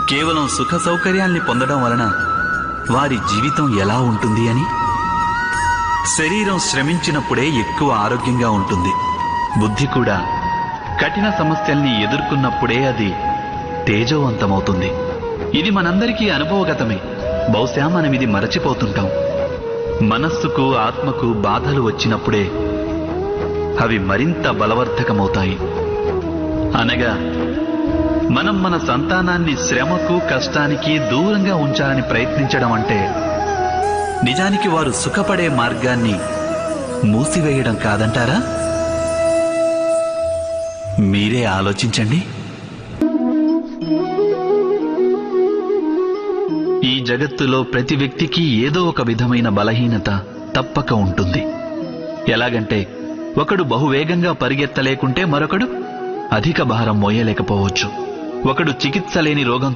కేవలం సుఖ సౌకర్యాల్ని పొందడం వలన వారి జీవితం ఎలా ఉంటుంది అని. శరీరం శ్రమించినప్పుడే ఎక్కువ ఆరోగ్యంగా ఉంటుంది. బుద్ధి కూడా కఠిన సమస్యల్ని ఎదుర్కొన్నప్పుడే అది తేజోవంతమవుతుంది. ఇది మనందరికీ అనుభవగతమే. బహుశా మనమిది మరచిపోతుంటాం. మనస్సుకు ఆత్మకు బాధలు వచ్చినప్పుడే అవి మరింత బలవర్ధకమవుతాయి. అనగా మనం మన సంతానాన్ని శ్రమకు కష్టానికి దూరంగా ఉంచాలని ప్రయత్నించడం అంటే నిజానికి వారు సుఖపడే మార్గాన్ని మూసివేయడం కాదంటారా? మీరే ఆలోచించండి. ఈ జగత్తులో ప్రతి వ్యక్తికి ఏదో ఒక విధమైన బలహీనత తప్పక ఉంటుంది. ఎలాగంటే ఒకడు బహువేగంగా పరిగెత్తలేకుంటే మరొకడు అధిక భారం మోయలేకపోవచ్చు. ఒకడు చికిత్స లేని రోగంతో